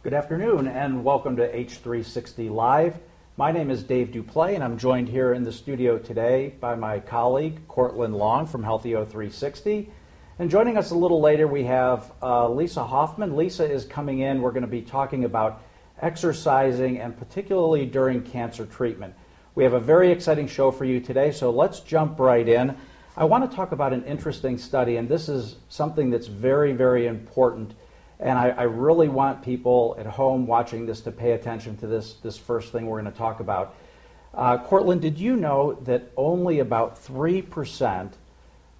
Good afternoon and welcome to H360 Live. My name is Dave Duplay and I'm joined here in the studio today by my colleague Courtland Long from Healthy h360. And joining us a little later we have Lisa Hoffman. Lisa is coming in. We're going to be talking about exercising and particularly during cancer treatment. We have a very exciting show for you today, so let's jump right in. I want to talk about an interesting study, and this is something that's very, very important. And I really want people at home watching this to pay attention to this first thing we're going to talk about. Courtland, did you know that only about 3%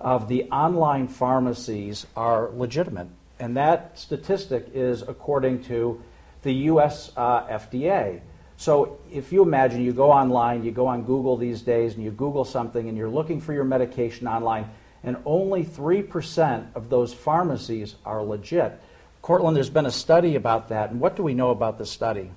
of the online pharmacies are legitimate? And that statistic is according to the U.S. FDA. So if you imagine you go online, you go on Google these days, and you Google something, and you're looking for your medication online, and only 3% of those pharmacies are legit. Courtland, there's been a study about that, and what do we know about the study?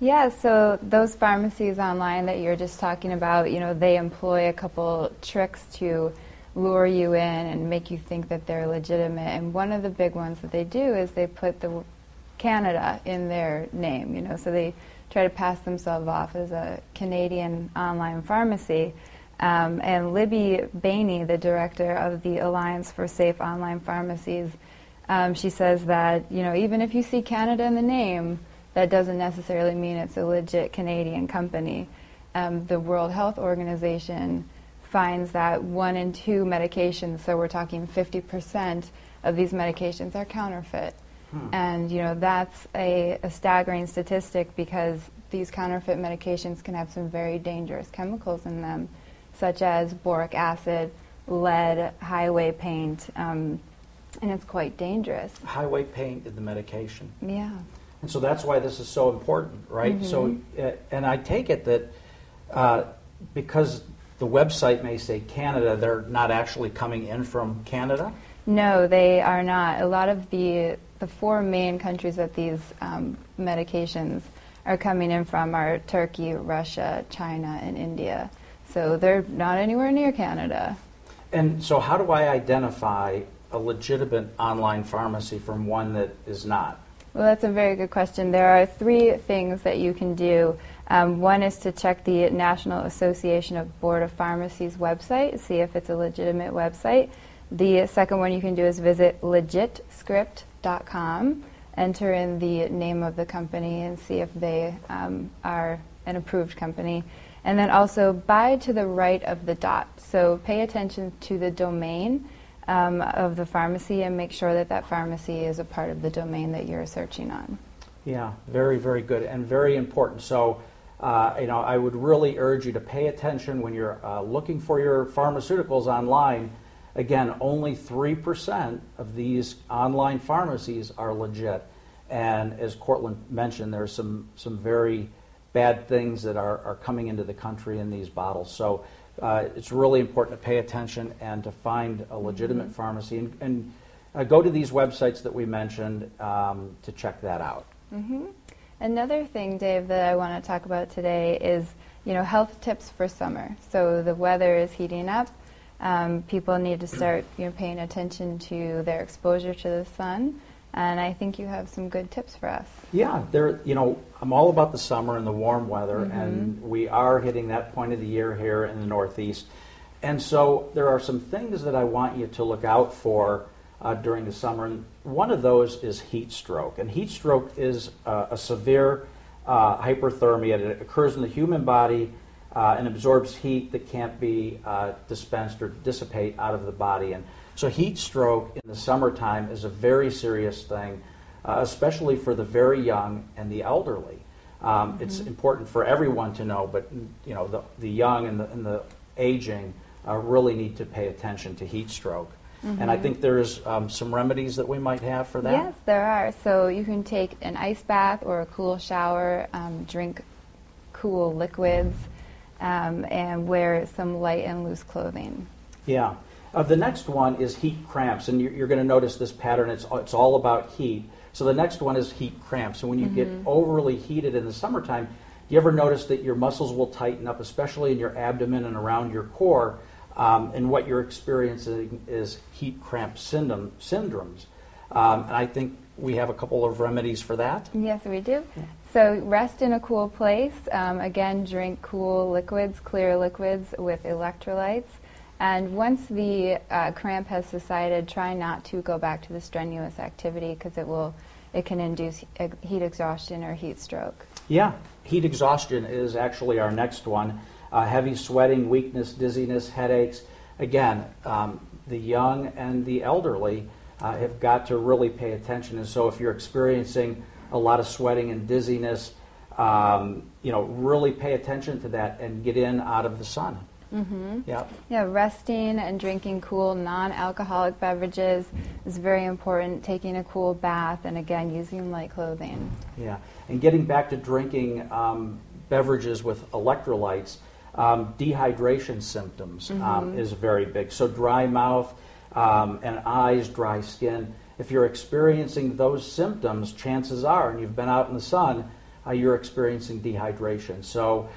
Yeah, so those pharmacies online that you're just talking about, they employ a couple tricks to lure you in and make you think that they're legitimate. And one of the big ones that they do is they put the Canada in their name, so they try to pass themselves off as a Canadian online pharmacy. And Libby Bainey, the director of the Alliance for Safe Online Pharmacies, she says that, even if you see Canada in the name, that doesn't necessarily mean it's a legit Canadian company. The World Health Organization finds that 1 in 2 medications, so we're talking 50% of these medications are counterfeit. And, that's a staggering statistic because these counterfeit medications can have some very dangerous chemicals in them, such as boric acid, lead, highway paint, and it's quite dangerous. Highway paint in the medication. Yeah. And so that's why this is so important, right? So, and I take it that because the website may say Canada, they're not actually coming in from Canada? No, they are not. A lot of the 4 main countries that these medications are coming in from are Turkey, Russia, China, and India. So they're not anywhere near Canada. And so how do I identify a legitimate online pharmacy from one that is not? Well, that's a very good question. There are 3 things that you can do. One is to check the National Association of Board of Pharmacies website, see if it's a legitimate website. The second one you can do is visit legitscript.com, enter in the name of the company and see if they are an approved company. And then also buy to the right of the dot. So pay attention to the domain of the pharmacy and make sure that that pharmacy is a part of the domain that you're searching on. Yeah, very, very good and very important. So, I would really urge you to pay attention when you're looking for your pharmaceuticals online. Again, only 3% of these online pharmacies are legit. And as Courtland mentioned, there's some very bad things that are coming into the country in these bottles. So it's really important to pay attention and to find a legitimate pharmacy and go to these websites that we mentioned to check that out. Another thing, Dave, that I want to talk about today is, health tips for summer. So the weather is heating up. People need to start paying attention to their exposure to the sun. And I think you have some good tips for us. Yeah, I'm all about the summer and the warm weather, and we are hitting that point of the year here in the Northeast. And so there are some things that I want you to look out for during the summer. And one of those is heat stroke. And heat stroke is a severe hyperthermia. It occurs in the human body and absorbs heat that can't be dispensed or dissipate out of the body. And so heat stroke in the summertime is a very serious thing, especially for the very young and the elderly. It's important for everyone to know, but the young and the aging really need to pay attention to heat stroke. And I think there's some remedies that we might have for that. Yes, there are. So you can take an ice bath or a cool shower, drink cool liquids, and wear some light and loose clothing. Yeah. The next one is heat cramps, and you're going to notice this pattern. It's all about heat. So the next one is heat cramps. And when you get overly heated in the summertime, you ever notice that your muscles will tighten up, especially in your abdomen and around your core, and what you're experiencing is heat cramp syndromes. And I think we have a couple of remedies for that. Yes, we do. So rest in a cool place. Again, drink cool liquids, clear liquids with electrolytes. And once the cramp has subsided, try not to go back to the strenuous activity because it can induce heat exhaustion or heat stroke. Yeah, heat exhaustion is actually our next one. Heavy sweating, weakness, dizziness, headaches. Again, the young and the elderly have got to really pay attention. And so if you're experiencing a lot of sweating and dizziness, really pay attention to that and get in out of the sun. Mm-hmm. Yeah. Yeah, resting and drinking cool non-alcoholic beverages is very important. Taking a cool bath and again using light clothing. Yeah, and getting back to drinking beverages with electrolytes, dehydration symptoms is very big. So dry mouth and eyes, dry skin. If you're experiencing those symptoms, chances are, and you've been out in the sun, you're experiencing dehydration. So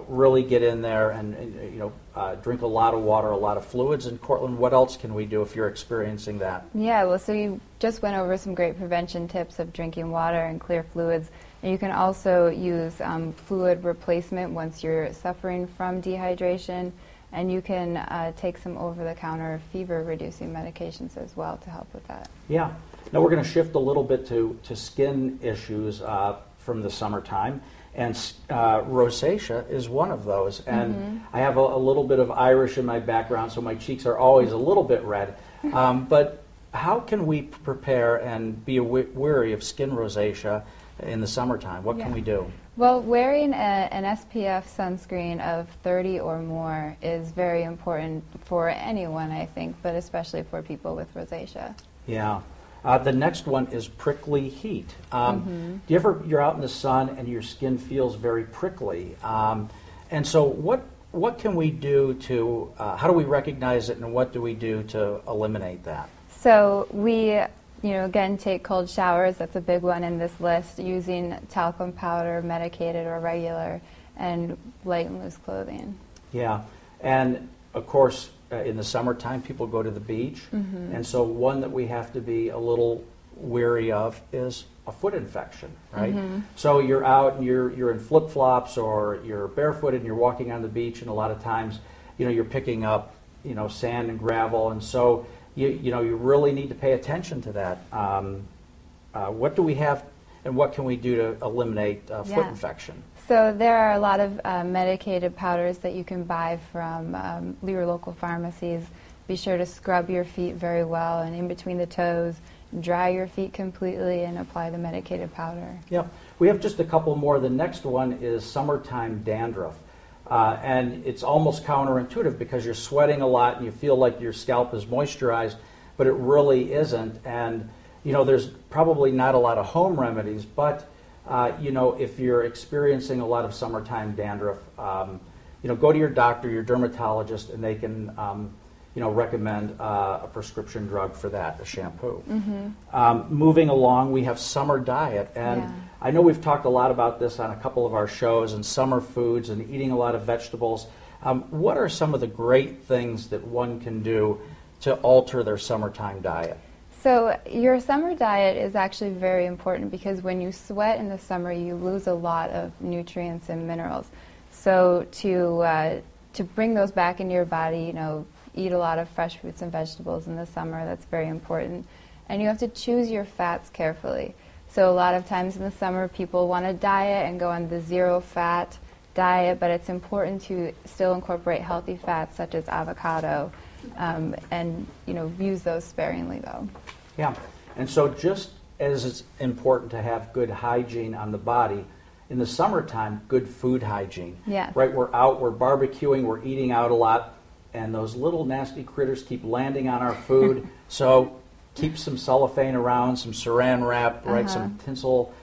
really get in there and drink a lot of water, a lot of fluids. And Cortland, what else can we do if you're experiencing that? Yeah, well, so you just went over some great prevention tips of drinking water and clear fluids. And you can also use fluid replacement once you're suffering from dehydration. And you can take some over-the-counter fever-reducing medications as well to help with that. Yeah. Now we're going to shift a little bit to skin issues from the summertime. And rosacea is one of those. And I have a little bit of Irish in my background, so my cheeks are always a little bit red. But how can we prepare and be wary of skin rosacea in the summertime? What can we do? Well, wearing an SPF sunscreen of 30 or more is very important for anyone, I think, but especially for people with rosacea. Yeah. The next one is prickly heat. Do you ever, you're out in the sun and your skin feels very prickly? And so what can we do to, how do we recognize it and what do we do to eliminate that? So we, again, take cold showers. That's a big one in this list, using talcum powder, medicated or regular, and light and loose clothing. Yeah. And of course, in the summertime, people go to the beach, and so one that we have to be a little wary of is a foot infection, right? So you're out and you're in flip-flops or you're barefoot and you're walking on the beach, and a lot of times, you're picking up, sand and gravel, and so you really need to pay attention to that. What do we have, and what can we do to eliminate foot infection? So there are a lot of medicated powders that you can buy from your local pharmacies. Be sure to scrub your feet very well and in between the toes, dry your feet completely and apply the medicated powder. Yep. We have just a couple more. The next one is summertime dandruff. And it's almost counterintuitive because you're sweating a lot and you feel like your scalp is moisturized, but it really isn't. And, there's probably not a lot of home remedies, but if you're experiencing a lot of summertime dandruff, go to your doctor, your dermatologist, and they can, recommend a prescription drug for that, a shampoo. Moving along, we have summer diet, and I know we've talked a lot about this on a couple of our shows, and summer foods and eating a lot of vegetables. What are some of the great things that one can do to alter their summertime diet? So your summer diet is actually very important because when you sweat in the summer, you lose a lot of nutrients and minerals. So to bring those back into your body, eat a lot of fresh fruits and vegetables in the summer. That's very important. And you have to choose your fats carefully. So a lot of times in the summer, people want to diet and go on the zero-fat diet, but it's important to still incorporate healthy fats such as avocado. And use those sparingly, though. Yeah, and so just as it's important to have good hygiene on the body, in the summertime, good food hygiene. Yes. Right, we're out, we're barbecuing, we're eating out a lot, and those little nasty critters keep landing on our food. So keep some cellophane around, some saran wrap, right, some tinsel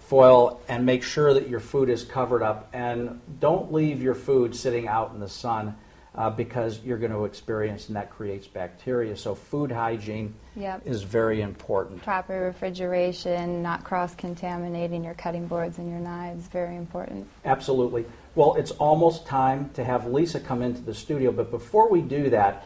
foil, and make sure that your food is covered up. And don't leave your food sitting out in the sun. Because you're going to experience, and that creates bacteria. So food hygiene is very important. Proper refrigeration, not cross-contaminating your cutting boards and your knives, very important. Absolutely. Well, it's almost time to have Lisa come into the studio, but before we do that,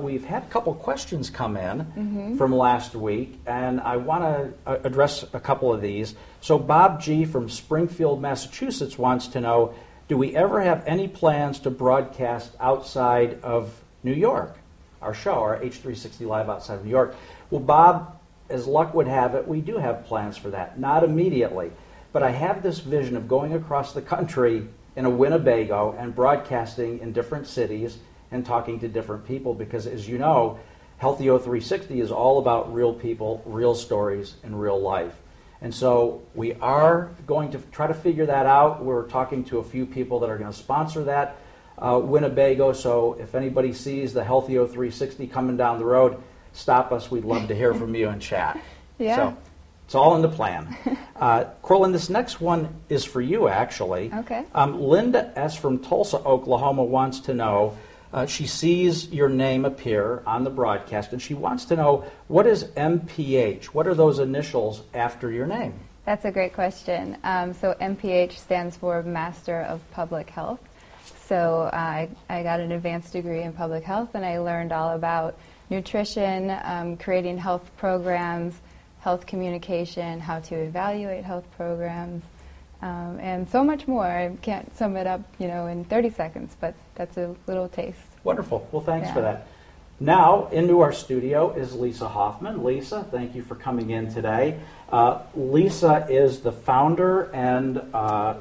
we've had a couple questions come in from last week, and I want to address a couple of these. So Bob G. from Springfield, Massachusetts wants to know, do we ever have any plans to broadcast outside of New York? Our show, our H360 Live outside of New York. Well, Bob, as luck would have it, we do have plans for that. Not immediately, but I have this vision of going across the country in a Winnebago and broadcasting in different cities and talking to different people, because as you know, Healthy O360 is all about real people, real stories, and real life. And so we are going to try to figure that out. We're talking to a few people that are going to sponsor that Winnebago, so if anybody sees the Healthy O360 coming down the road, stop us. We'd love to hear from you and chat. Yeah. So it's all in the plan. Corlin, this next one is for you, actually. Okay. Linda S. from Tulsa, Oklahoma wants to know, she sees your name appear on the broadcast, and she wants to know, what is MPH? What are those initials after your name? That's a great question. So MPH stands for Master of Public Health. So I got an advanced degree in public health, and I learned all about nutrition, creating health programs, health communication, how to evaluate health programs, and so much more. I can't sum it up, in 30 seconds, but that's a little taste. Wonderful. Well, thanks for that. Now, into our studio is Lisa Hoffman. Lisa, thank you for coming in today. Lisa is the founder and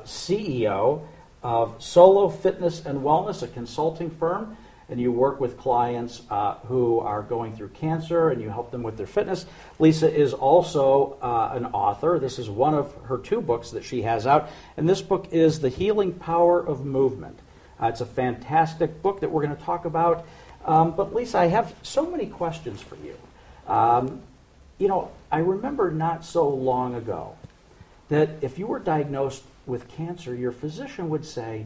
CEO of Solo Fitness and Wellness, a consulting firm, and you work with clients who are going through cancer, and you help them with their fitness. Lisa is also an author. This is one of her 2 books that she has out, and this book is The Healing Power of Movement. It's a fantastic book that we're going to talk about. But Lisa, I have so many questions for you. I remember not so long ago that if you were diagnosed with cancer, your physician would say,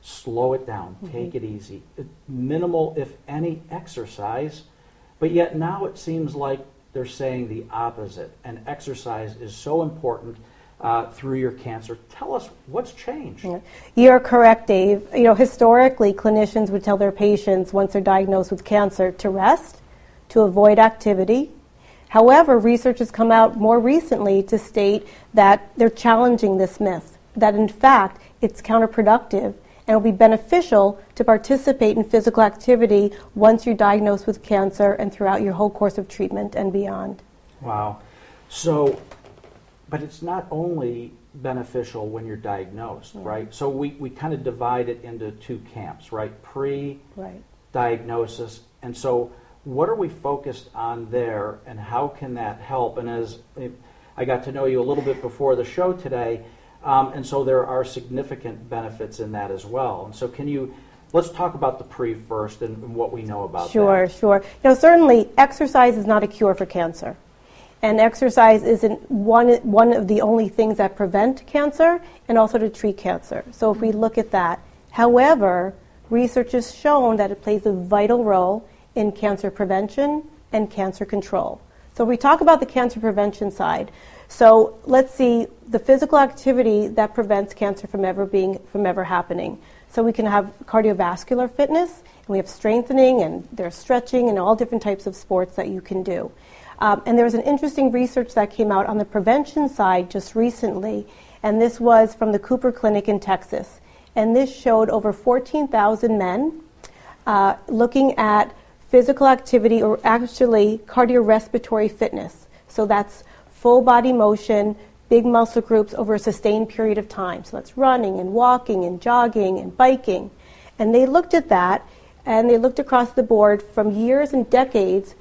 slow it down, take it easy, minimal, if any, exercise. But yet now it seems like they're saying the opposite, and exercise is so important through your cancer. Tell us what's changed. Yeah. You're correct, Dave. Historically, clinicians would tell their patients once they're diagnosed with cancer to rest, to avoid activity. However, research has come out more recently to state that they're challenging this myth, that in fact it's counterproductive and will be beneficial to participate in physical activity once you're diagnosed with cancer and throughout your whole course of treatment and beyond. Wow. So, but it's not only beneficial when you're diagnosed, right? So we kind of divide it into 2 camps, right? Pre-diagnosis. And so what are we focused on there, and how can that help? And as I got to know you a little bit before the show today, and so there are significant benefits in that as well. And so let's talk about the pre first and what we know about that. Sure. Certainly exercise is not a cure for cancer. And exercise isn't one of the only things that prevent cancer and also to treat cancer. So if we look at that. However, research has shown that it plays a vital role in cancer prevention and cancer control. So if we talk about the cancer prevention side, so let's see the physical activity that prevents cancer from ever happening. So we can have cardiovascular fitness, and we have strengthening, and there's stretching, and all different types of sports that you can do. And there was an interesting research that came out on the prevention side just recently, and this was from the Cooper Clinic in Texas. And this showed over 14,000 men looking at physical activity, or actually cardiorespiratory fitness. So that's full body motion, big muscle groups over a sustained period of time. So that's running and walking and jogging and biking. And they looked at that, and they looked across the board from years and decades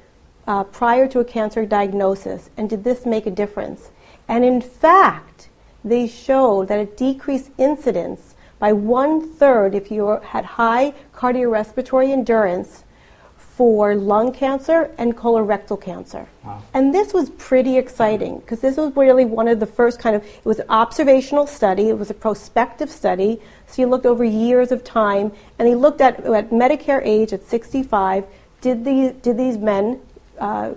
prior to a cancer diagnosis. And did this make a difference? And in fact, they showed that it decreased incidence by 1/3 if you had high cardiorespiratory endurance for lung cancer and colorectal cancer. Wow. And this was pretty exciting because this was really one of the first it was an observational study, it was a prospective study, so you looked over years of time, and they looked at Medicare age at 65, did these men,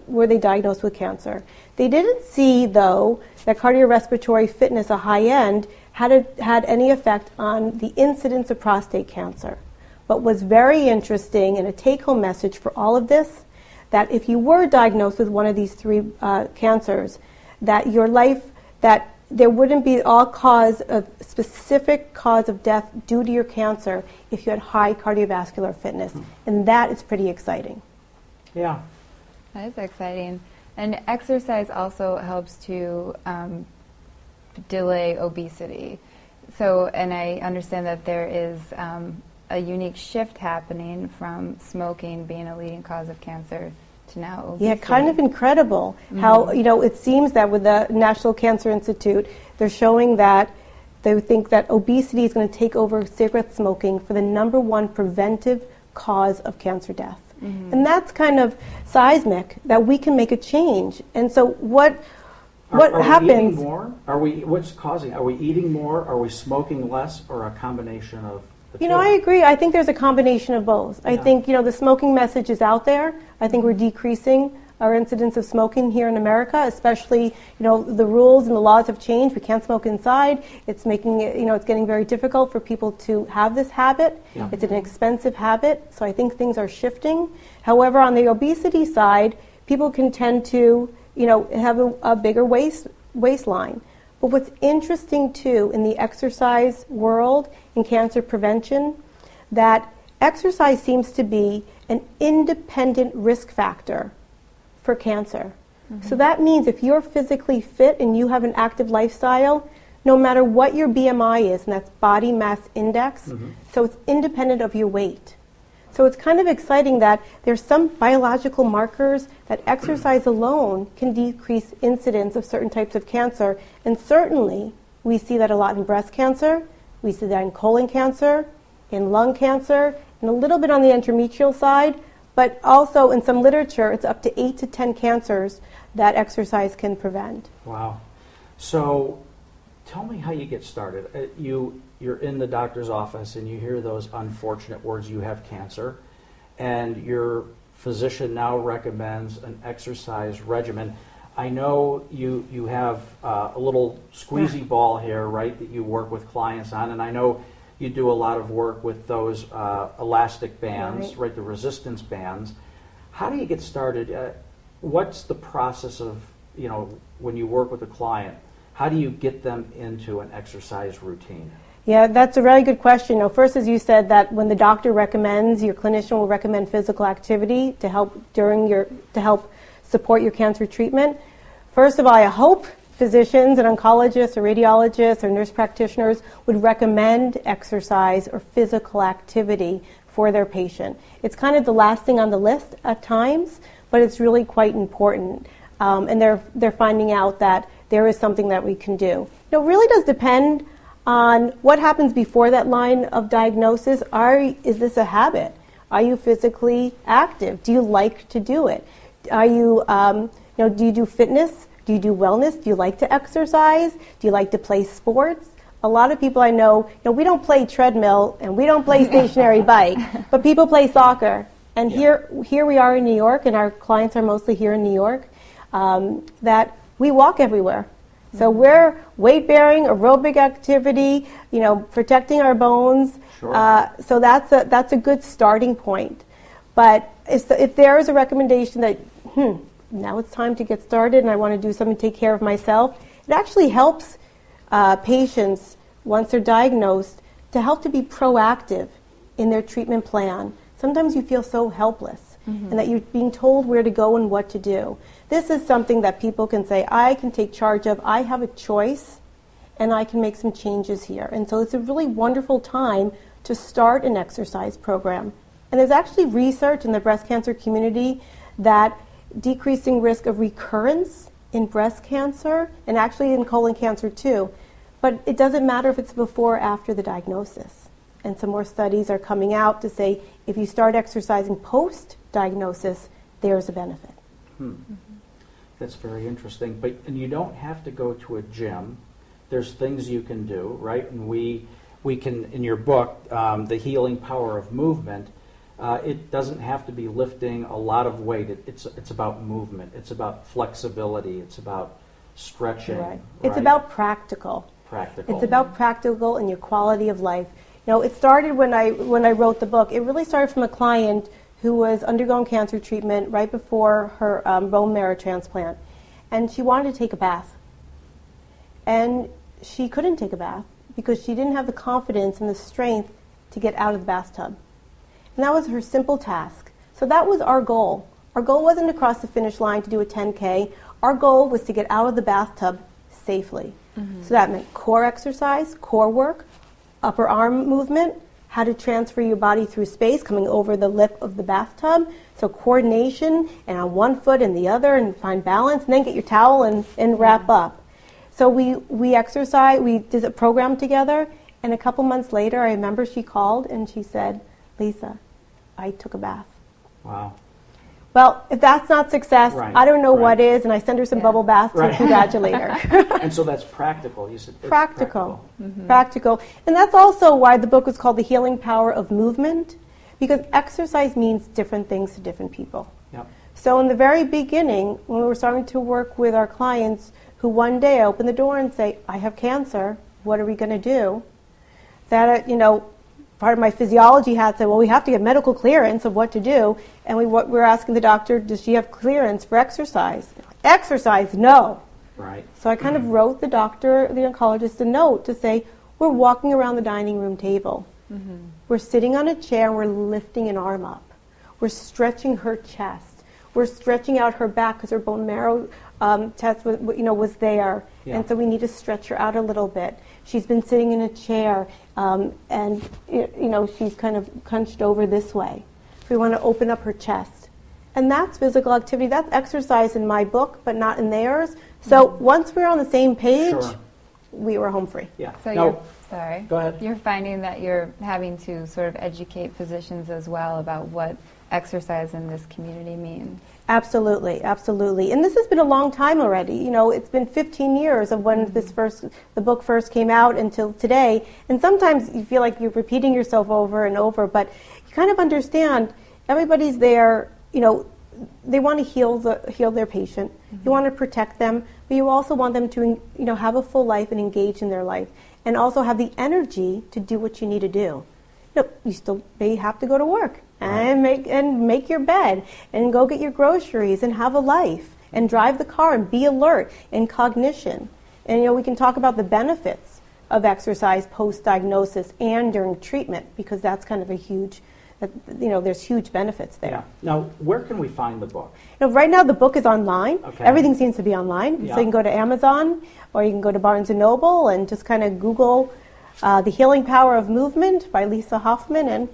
were they diagnosed with cancer? They didn't see, though, that cardiorespiratory fitness, a high end, had any effect on the incidence of prostate cancer. But was very interesting, and a take-home message for all of this, that if you were diagnosed with one of these three cancers, that your life, that there wouldn't be a specific cause of death due to your cancer if you had high cardiovascular fitness. And that is pretty exciting. Yeah. That is exciting. And exercise also helps to delay obesity. So, and I understand that there is a unique shift happening from smoking being a leading cause of cancer to now obesity. Yeah, kind of incredible how, it seems that with the National Cancer Institute, they're showing that they think that obesity is going to take over cigarette smoking for the #1 preventive cause of cancer death. And that's kind of seismic that we can make a change. And so what happens? Are we eating more? What's causing? Are we eating more? Are we smoking less? Or a combination of the two? I agree. I think there's a combination of both. I think, the smoking message is out there. I think we're decreasing our incidence of smoking here in America, especially, the rules and the laws have changed. We can't smoke inside. It's making it, it's getting very difficult for people to have this habit. Yeah. It's an expensive habit, so I think things are shifting. However, on the obesity side, people can tend to, have a bigger waistline. But what's interesting, too, in the exercise world, in cancer prevention, that exercise seems to be an independent risk factor for cancer. So that means if you're physically fit and you have an active lifestyle, no matter what your BMI is, and that's body mass index, so it's independent of your weight. So it's kind of exciting that there's some biological markers that exercise alone can decrease incidence of certain types of cancer. And certainly we see that a lot in breast cancer, we see that in colon cancer, in lung cancer, and a little bit on the endometrial side, but also in some literature, it's up to 8 to 10 cancers that exercise can prevent. Wow. So tell me how you get started. You're in the doctor's office and you hear those unfortunate words, you have cancer, and your physician now recommends an exercise regimen. I know you have a little squeezy ball here, right, that you work with clients on, and I know you do a lot of work with those elastic bands, right, the resistance bands. How do you get started? What's the process of, when you work with a client, how do you get them into an exercise routine? Yeah, that's a very good question. First, as you said, that when the doctor recommends, your clinician will recommend physical activity to help support your cancer treatment. First of all, I hope physicians and oncologists or radiologists or nurse practitioners would recommend exercise or physical activity for their patient. It's kind of the last thing on the list at times, but it's really quite important. And they're finding out that there is something that we can do. It really does depend on what happens before that line of diagnosis. Is this a habit? Are you physically active? Do you like to do it? Are you, do you do fitness? Do you do wellness? Do you like to exercise? Do you like to play sports? A lot of people I know, we don't play treadmill and we don't play stationary bike, but people play soccer. And here we are in New York, and our clients are mostly here in New York, that we walk everywhere. So we're weight-bearing, aerobic activity, protecting our bones. Sure. So that's a good starting point. But if there is a recommendation that, now it's time to get started and I want to do something to take care of myself, it actually helps patients, once they're diagnosed, to help to be proactive in their treatment plan. Sometimes you feel so helpless and that you're being told where to go and what to do. This is something that people can say, I can take charge of, I have a choice, and I can make some changes here. And so it's a really wonderful time to start an exercise program. And there's actually research in the breast cancer community that decreasing risk of recurrence in breast cancer, and actually in colon cancer too. But it doesn't matter if it's before or after the diagnosis. And some more studies are coming out to say if you start exercising post-diagnosis, there's a benefit. That's very interesting. And you don't have to go to a gym. There's things you can do, right? And we can, in your book, The Healing Power of Movement, It doesn't have to be lifting a lot of weight. It's about movement. It's about flexibility. It's about stretching. Right. It's about practical. Practical. It's about practical and your quality of life. You know, it started when I wrote the book. It really started from a client who was undergoing cancer treatment right before her bone marrow transplant, and she wanted to take a bath, and she couldn't take a bath because she didn't have the confidence and the strength to get out of the bathtub. And that was her simple task. So that was our goal. Our goal wasn't to cross the finish line to do a 10K. Our goal was to get out of the bathtub safely. Mm-hmm. So that meant core exercise, core work, upper arm movement, how to transfer your body through space, coming over the lip of the bathtub. So coordination, and on one foot and the other, and find balance, and then get your towel and wrap up. So we exercised, we did a program together, and a couple months later, I remember she called and she said, "Lisa, I took a bath." Wow. Well, if that's not success, right. I don't know what is, and I send her some bubble baths to congratulate her. And so that's practical. You said practical. Mm-hmm. Practical. And that's also why the book was called The Healing Power of Movement, because exercise means different things to different people. Yep. So in the very beginning, when we were starting to work with our clients who one day open the door and say, "I have cancer, what are we going to do?" That, part of my physiology hat said, well, we have to get medical clearance of what to do. And we're asking the doctor, does she have clearance for exercise? Exercise, no. Right. So I kind of wrote the doctor, the oncologist, a note to say, we're walking around the dining room table. Mm-hmm. We're sitting on a chair and we're lifting an arm up. We're stretching her chest. We're stretching out her back because her bone marrow test was there. Yeah. And so we need to stretch her out a little bit. She's been sitting in a chair, and she's kind of hunched over this way. So we want to open up her chest. And that's physical activity. That's exercise in my book, but not in theirs. So once we're on the same page, we were home free. Yeah. So go ahead. You're finding that you're having to sort of educate physicians as well about what exercise in this community means. Absolutely, absolutely. And this has been a long time already. It's been 15 years of when the book first came out until today. And sometimes you feel like you're repeating yourself over and over, but you kind of understand everybody's there, they want to heal their patient. Mm-hmm. You want to protect them, but you also want them to, have a full life and engage in their life, and also have the energy to do what you need to do. You still may have to go to work and make your bed and go get your groceries and have a life and drive the car and be alert and cognition. And we can talk about the benefits of exercise post-diagnosis and during treatment, because that's kind of a huge, there's huge benefits there. Yeah. Now, where can we find the book? Right now the book is online. Okay. Everything seems to be online. Yeah. So you can go to Amazon or you can go to Barnes & Noble and just kind of Google The Healing Power of Movement by Lisa Hoffman, and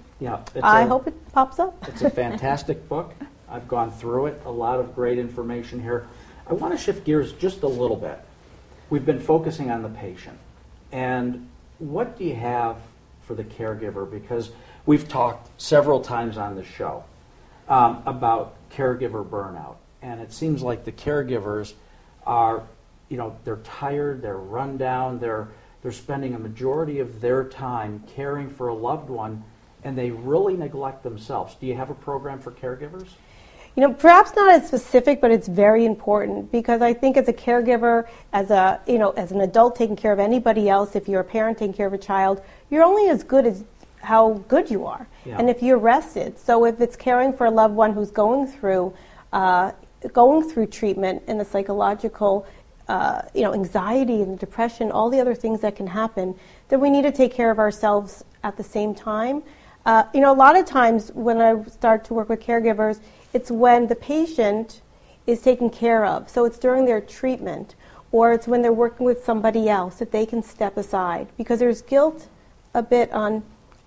I hope it pops up. It's a fantastic book. I've gone through it. A lot of great information here. I want to shift gears just a little bit. We've been focusing on the patient. And what do you have for the caregiver? Because we've talked several times on the show about caregiver burnout. And it seems like the caregivers are, they're tired, they're run down, they're spending a majority of their time caring for a loved one, and they really neglect themselves. Do you have a program for caregivers? Perhaps not as specific, but it's very important, because I think as a caregiver, as an adult taking care of anybody else, if you're a parent taking care of a child, you're only as good as how good you are, and if you're rested. So if it's caring for a loved one who's going through treatment and the psychological anxiety and depression, all the other things that can happen, then we need to take care of ourselves at the same time. A lot of times when I start to work with caregivers, it's when the patient is taken care of. So it's during their treatment, or it's when they're working with somebody else that they can step aside, because there's guilt a bit on,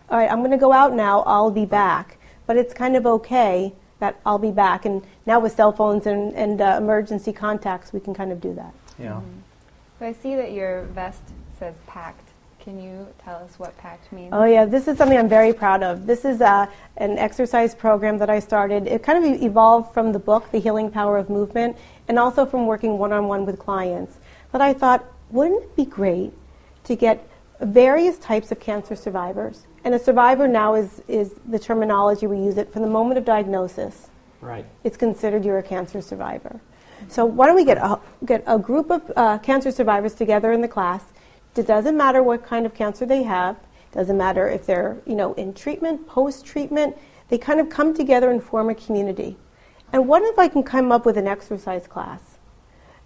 all right, I'm going to go out now, I'll be back. But it's kind of okay that I'll be back. And now with cell phones and emergency contacts, we can kind of do that. Yeah. Mm-hmm. So I see that your vest says PACT. Can you tell us what PACT means? Oh yeah, this is something I'm very proud of. This is an exercise program that I started. It kind of evolved from the book, The Healing Power of Movement, and also from working one-on-one with clients. But I thought, wouldn't it be great to get various types of cancer survivors, And a survivor now is the terminology we use it from the moment of diagnosis. Right. It's considered you're a cancer survivor. So why don't we get a group of cancer survivors together in the class. It doesn't matter what kind of cancer they have. Doesn't matter if they're in treatment, post-treatment. They kind of come together and form a community. And what if I can come up with an exercise class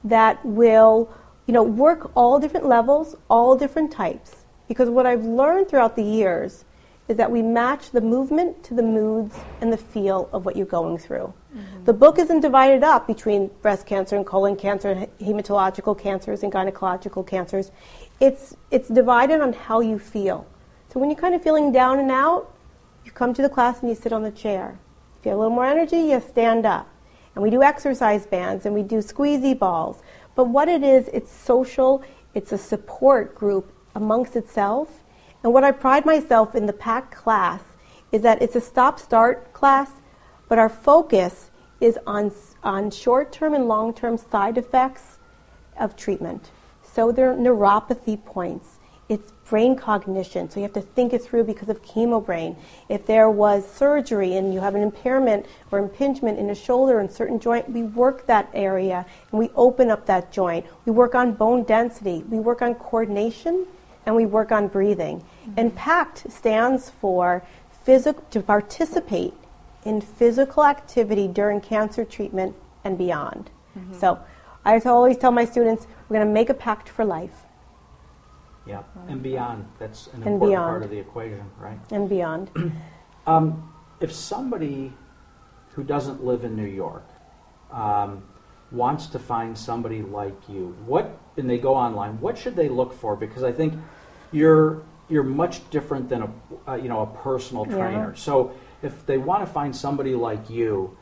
that will work all different levels, all different types? Because what I've learned throughout the years is that we match the movement to the moods and the feel of what you're going through. Mm-hmm. The book isn't divided up between breast cancer and colon cancer and hematological cancers and gynecological cancers. It's divided on how you feel. So when you're kind of feeling down and out, you come to the class and you sit on the chair. If you have a little more energy, you stand up. And we do exercise bands and we do squeezy balls. But what it is, it's social, it's a support group amongst itself. And what I pride myself in the PACT class is that it's a stop-start class, but our focus is on short-term and long-term side effects of treatment. So there are neuropathy points. It's brain cognition, so you have to think it through because of chemo brain. If there was surgery and you have an impairment or impingement in a shoulder and certain joint, we work that area and we open up that joint. We work on bone density. We work on coordination and we work on breathing. Mm-hmm. And PACT stands for to participate in physical activity during cancer treatment and beyond. Mm-hmm. So I always tell my students, we're going to make a pact for life. Yeah, and beyond. That's an important part of the equation, right? And beyond. If somebody who doesn't live in New York wants to find somebody like you, and they go online, what should they look for? Because I think you're much different than a personal trainer. Yeah. So if they want to find somebody like you,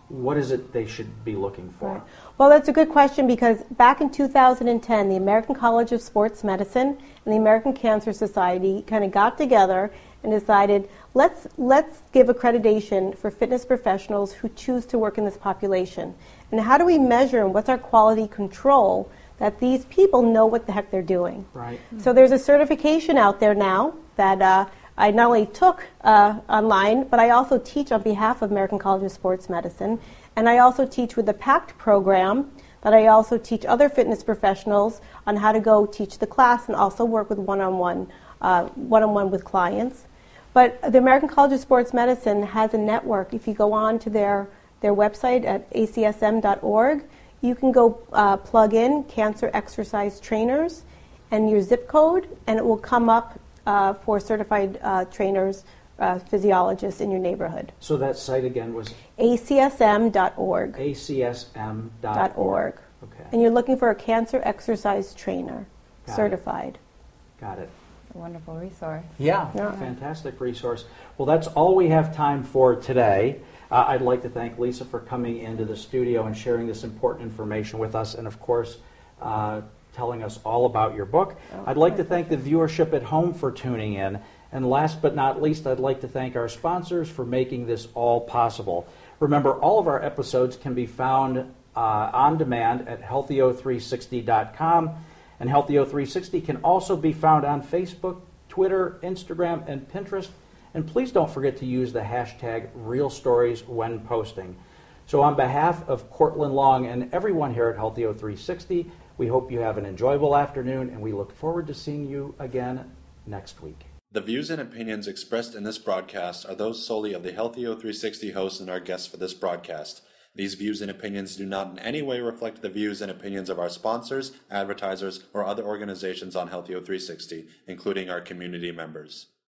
what is it they should be looking for? Right. Well, that's a good question because back in 2010, the American College of Sports Medicine and the American Cancer Society kind of got together and decided, let's give accreditation for fitness professionals who choose to work in this population. And how do we measure and what's our quality control that these people know what the heck they're doing? Right. So there's a certification out there now that I not only took online, but I also teach on behalf of American College of Sports Medicine. And I also teach with the PACT program, that I also teach other fitness professionals on how to go teach the class and also work with one-on-one with clients. But the American College of Sports Medicine has a network. If you go on to their website at acsm.org, you can go plug in cancer exercise trainers and your zip code, and it will come up for certified trainers, physiologists in your neighborhood. So that site again was? acsm.org. acsm.org. Okay. And you're looking for a cancer exercise trainer, certified. Got it. A wonderful resource. Yeah, fantastic resource. Well, that's all we have time for today. I'd like to thank Lisa for coming into the studio and sharing this important information with us, and of course, telling us all about your book. I'd like to thank the viewership at home for tuning in. And last but not least, I'd like to thank our sponsors for making this all possible. Remember, all of our episodes can be found on demand at healthyo360.com. And Healthyo360 can also be found on Facebook, Twitter, Instagram, and Pinterest. And please don't forget to use the hashtag #RealStories when posting. So on behalf of Cortland Long and everyone here at Healthyo360, we hope you have an enjoyable afternoon, and we look forward to seeing you again next week. The views and opinions expressed in this broadcast are those solely of the Healthyo360 hosts and our guests for this broadcast. These views and opinions do not in any way reflect the views and opinions of our sponsors, advertisers, or other organizations on Healthyo360, including our community members.